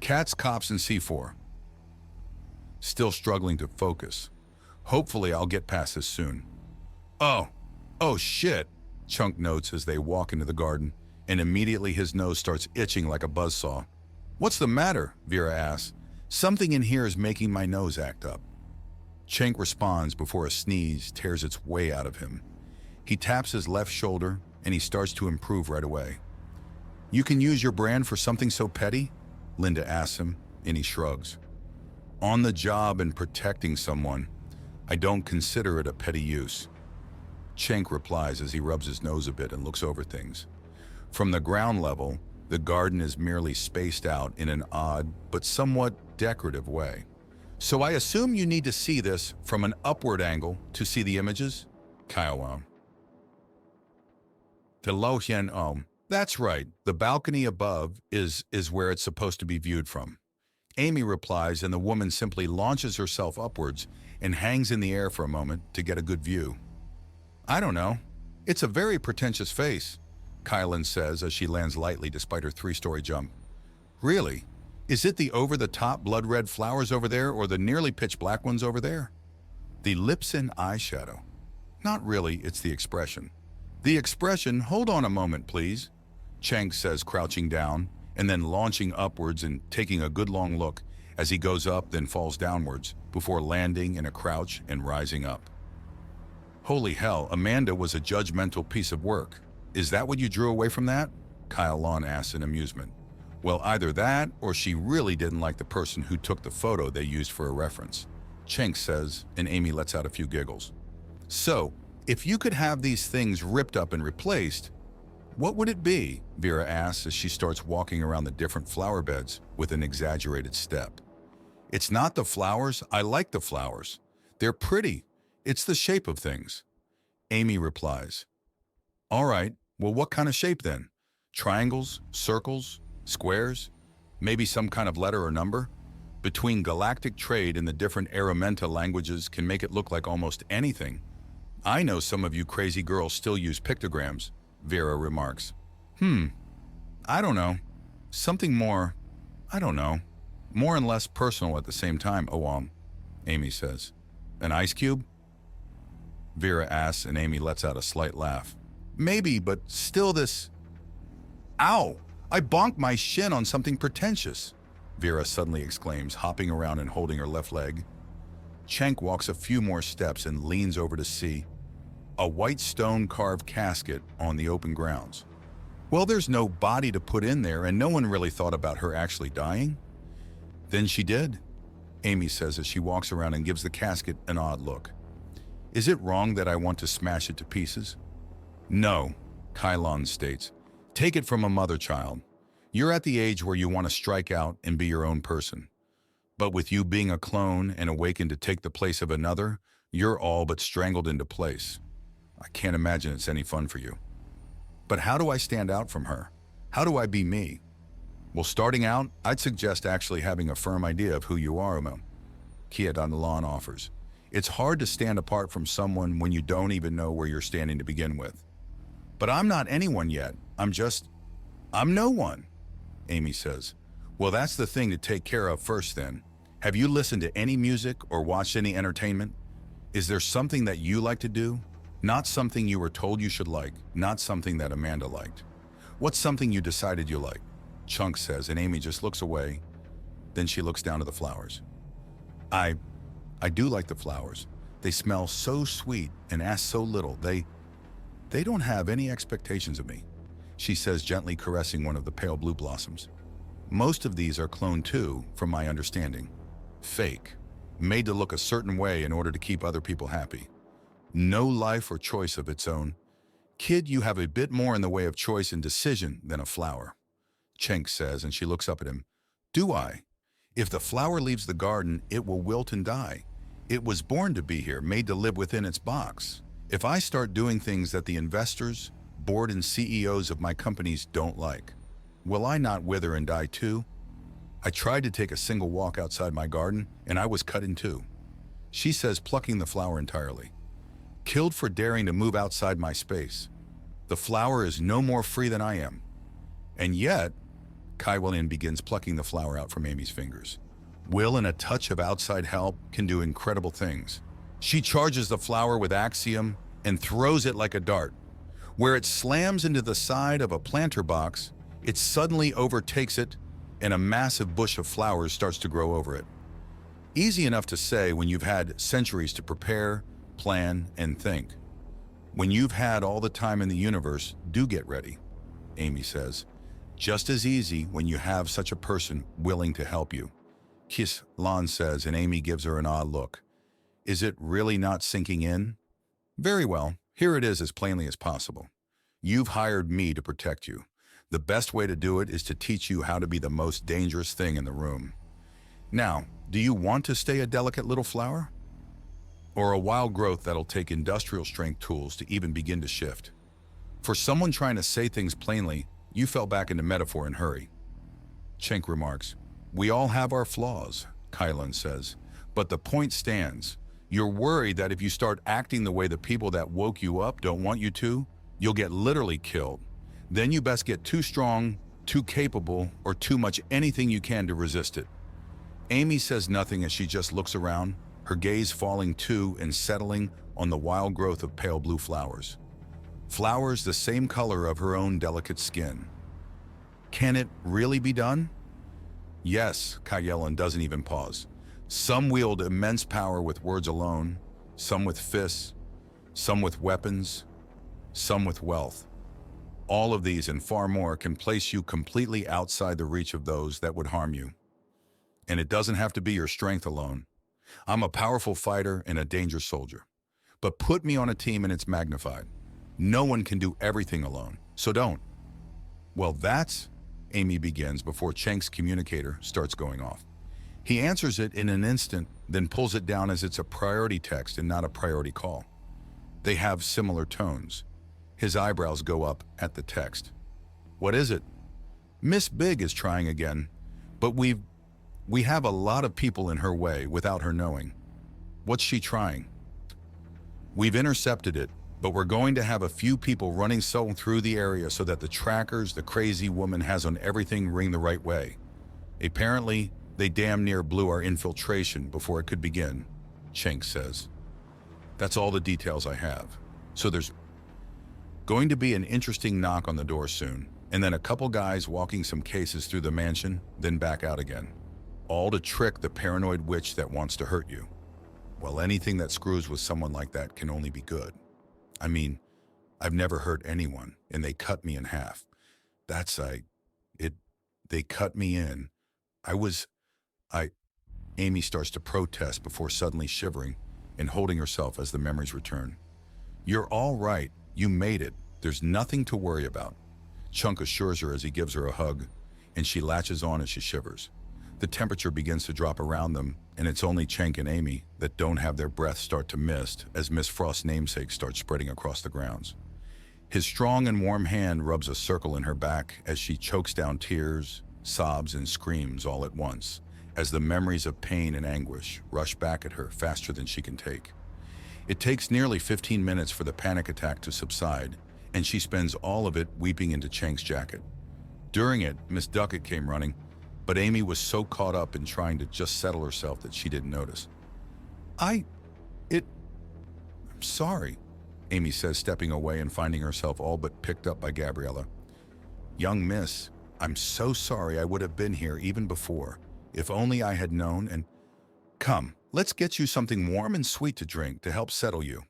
Cats, cops, and C4. Still struggling to focus. Hopefully I'll get past this soon. Oh shit, Chunk notes as they walk into the garden, and immediately his nose starts itching like a buzzsaw. What's the matter? Vera asks. Something in here is making my nose act up. Chunk responds before a sneeze tears its way out of him. He taps his left shoulder and he starts to improve right away. You can use your brand for something so petty? Linda asks him, and he shrugs. On the job and protecting someone, I don't consider it a petty use. Chunk replies as he rubs his nose a bit and looks over things. From the ground level, the garden is merely spaced out in an odd but somewhat decorative way. So I assume you need to see this from an upward angle to see the images? Kayombo. That's right, the balcony above is where it's supposed to be viewed from. Amy replies, and the woman simply launches herself upwards and hangs in the air for a moment to get a good view. I don't know. It's a very pretentious face, Kylan says as she lands lightly despite her 3-story jump. Really? Is it the over-the-top blood-red flowers over there or the nearly pitch-black ones over there? The lips and eyeshadow. Not really, it's the expression. The expression, hold on a moment, please, Chunk says, crouching down and then launching upwards and taking a good long look as he goes up then falls downwards before landing in a crouch and rising up. Holy hell, Amanda was a judgmental piece of work. Is that what you drew away from that? Kaylan asks in amusement. Well, either that or she really didn't like the person who took the photo they used for a reference, Chunk says, and Amy lets out a few giggles. So, if you could have these things ripped up and replaced, what would it be? Vera asks as she starts walking around the different flower beds with an exaggerated step. It's not the flowers. I like the flowers. They're pretty. It's the shape of things. Amy replies. All right, well, what kind of shape then? Triangles, circles, squares? Maybe some kind of letter or number? Between galactic trade and the different Aramenta languages can make it look like almost anything. I know some of you crazy girls still use pictograms, Vera remarks. I don't know. Something more, I don't know. More and less personal at the same time, Amy says. An ice cube? Vera asks, and Amy lets out a slight laugh. Maybe, but still this... Ow! I bonked my shin on something pretentious, Vera suddenly exclaims, hopping around and holding her left leg. Chunk walks a few more steps and leans over to see a white stone-carved casket on the open grounds. Well, there's no body to put in there, and no one really thought about her actually dying. Then she did, Amy says as she walks around and gives the casket an odd look. Is it wrong that I want to smash it to pieces? No, Kylon states. Take it from a mother child. You're at the age where you want to strike out and be your own person. But with you being a clone and awakened to take the place of another, you're all but strangled into place. I can't imagine it's any fun for you. But how do I stand out from her? How do I be me? Well, starting out, I'd suggest actually having a firm idea of who you are, Kayombo offers. It's hard to stand apart from someone when you don't even know where you're standing to begin with. But I'm not anyone yet. I'm no one, Amy says. Well, that's the thing to take care of first then. Have you listened to any music or watched any entertainment? Is there something that you like to do? Not something you were told you should like, not something that Amanda liked. What's something you decided you like? Chunk says, and Amy just looks away. Then she looks down to the flowers. I do like the flowers. They smell so sweet and ask so little. They don't have any expectations of me, she says, gently caressing one of the pale blue blossoms. Most of these are cloned too, from my understanding. Fake, made to look a certain way in order to keep other people happy. No life or choice of its own. Kid, you have a bit more in the way of choice and decision than a flower, Chunk says, and she looks up at him. Do I? If the flower leaves the garden, it will wilt and die. It was born to be here, made to live within its box. If I start doing things that the investors, board and CEOs of my companies don't like, will I not wither and die too? I tried to take a single walk outside my garden, and I was cut in two, she says, plucking the flower entirely. Killed for daring to move outside my space. The flower is no more free than I am. And yet, Kayowbo begins plucking the flower out from Amy's fingers. Will and a touch of outside help can do incredible things. She charges the flower with axiom and throws it like a dart. Where it slams into the side of a planter box, it suddenly overtakes it and a massive bush of flowers starts to grow over it. Easy enough to say when you've had centuries to prepare, plan, and think. When you've had all the time in the universe, do get ready, Amy says. Just as easy when you have such a person willing to help you. Kiss, Lon says, and Amy gives her an odd look. Is it really not sinking in? Very well, here it is as plainly as possible. You've hired me to protect you. The best way to do it is to teach you how to be the most dangerous thing in the room. Now, do you want to stay a delicate little flower? Or a wild growth that'll take industrial strength tools to even begin to shift? For someone trying to say things plainly, you fell back into metaphor in hurry. Cenk remarks, we all have our flaws, Kylan says, but the point stands. You're worried that if you start acting the way the people that woke you up don't want you to, you'll get literally killed. Then you best get too strong, too capable, or too much anything you can to resist it. Amy says nothing as she just looks around, her gaze falling to and settling on the wild growth of pale blue flowers. Flowers the same color of her own delicate skin. Can it really be done? Yes, Kayowbo doesn't even pause. Some wield immense power with words alone, some with fists, some with weapons, some with wealth. All of these and far more can place you completely outside the reach of those that would harm you. And it doesn't have to be your strength alone. I'm a powerful fighter and a dangerous soldier. But put me on a team and it's magnified. No one can do everything alone, so don't. Well, that's, Amy begins before Cenk's communicator starts going off. He answers it in an instant, then pulls it down as it's a priority text and not a priority call. They have similar tones. His eyebrows go up at the text. What is it? Miss Big is trying again, but we have a lot of people in her way without her knowing. What's she trying? We've intercepted it, but we're going to have a few people running through the area so that the trackers the crazy woman has on everything ring the right way. Apparently, they damn near blew our infiltration before it could begin, Cenk says. That's all the details I have. So there's going to be an interesting knock on the door soon, and then a couple guys walking some cases through the mansion, then back out again. All to trick the paranoid witch that wants to hurt you. Well, anything that screws with someone like that can only be good. I mean, I've never hurt anyone, and they cut me in half. They cut me in. Amy starts to protest before suddenly shivering and holding herself as the memories return. You're all right. You made it. There's nothing to worry about. Chunk assures her as he gives her a hug, and she latches on as she shivers. The temperature begins to drop around them, and it's only Cenk and Amy that don't have their breath start to mist as Miss Frost's namesake starts spreading across the grounds. His strong and warm hand rubs a circle in her back as she chokes down tears, sobs, and screams all at once, as the memories of pain and anguish rush back at her faster than she can take. It takes nearly 15 minutes for the panic attack to subside, and she spends all of it weeping into Cenk's jacket. During it, Miss Duckett came running, but Amy was so caught up in trying to just settle herself that she didn't notice. I'm sorry, Amy says, stepping away and finding herself all but picked up by Gabriella. Young miss, I'm so sorry. I would have been here even before. If only I had known. And come, let's get you something warm and sweet to drink to help settle you.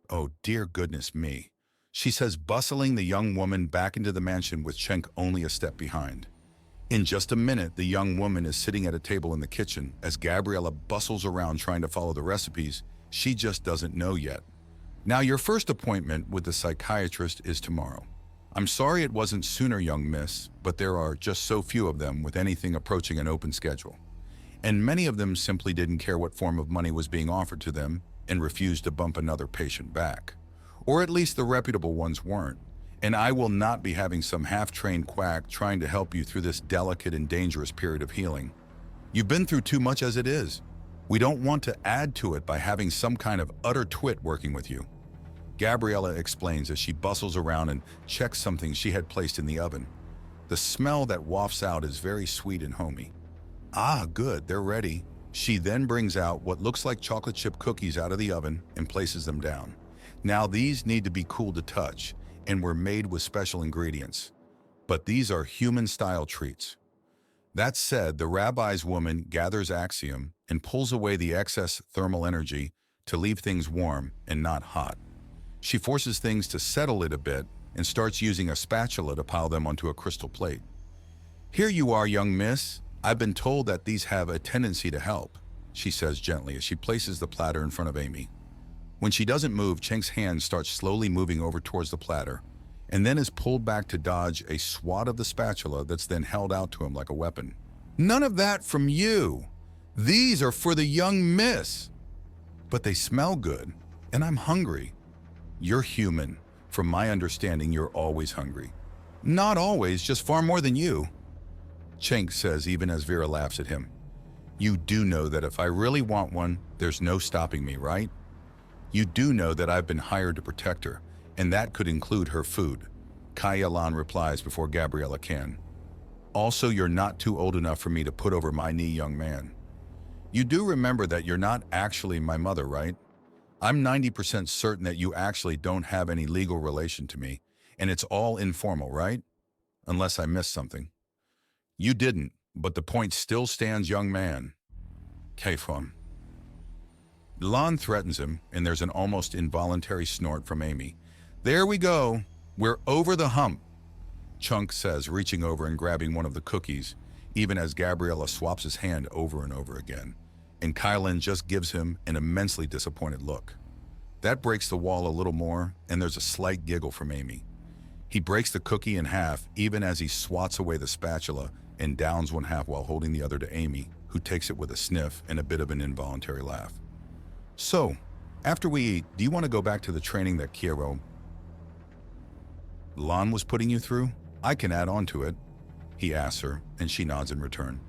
Oh, dear goodness me, she says, bustling the young woman back into the mansion with Cenk only a step behind. In just a minute, the young woman is sitting at a table in the kitchen as Gabriella bustles around trying to follow the recipes she just doesn't know yet. Now, your first appointment with the psychiatrist is tomorrow. I'm sorry it wasn't sooner, young miss, but there are just so few of them with anything approaching an open schedule. And many of them simply didn't care what form of money was being offered to them and refused to bump another patient back. Or at least the reputable ones weren't. And I will not be having some half-trained quack trying to help you through this delicate and dangerous period of healing. You've been through too much as it is. We don't want to add to it by having some kind of utter twit working with you. Gabriella explains as she bustles around and checks something she had placed in the oven. The smell that wafts out is very sweet and homey. Ah, good, they're ready. She then brings out what looks like chocolate chip cookies out of the oven and places them down. Now these need to be cool to touch and were made with special ingredients. But these are human-style treats. That said, the rabbi's woman gathers axiom and pulls away the excess thermal energy to leave things warm and not hot. She forces things to settle it a bit and starts using a spatula to pile them onto a crystal plate. Here you are, young miss. I've been told that these have a tendency to help, she says gently as she places the platter in front of Amy. When she doesn't move, Chink's hand starts slowly moving over towards the platter and then is pulled back to dodge a swat of the spatula that's then held out to him like a weapon. None of that from you. These are for the young miss. But they smell good, and I'm hungry. You're human. From my understanding, you're always hungry. Not always, just far more than you. Chink says even as Vera laughs at him. You do know that if I really want one, there's no stopping me, right? You do know that I've been hired to protect her, and that could include her food. Kayalan replies before Gabriella can. Also, you're not too old enough for me to put over my knee, young man. You do remember that you're not actually my mother, right? I'm 90% certain that you actually don't have any legal relation to me, and it's all informal, right? Unless I missed something. You didn't, but the point still stands, young man. Kayfon. Lon threatens him, and there's an almost involuntary snort from Amy. There we go. We're over the hump, Chunk says, reaching over and grabbing one of the cookies, even as Gabriella swaps his hand over and over again, and Kylan just gives him an immensely disappointed look. That breaks the wall a little more, and there's a slight giggle from Amy. He breaks the cookie in half, even as he swats away the spatula and downs one half while holding the other to Amy, who takes it with a sniff and a bit of an involuntary laugh. So, after we eat, do you want to go back to the training that Kayombo Lon was putting you through? I can add on to it, he asks her, and she nods in return.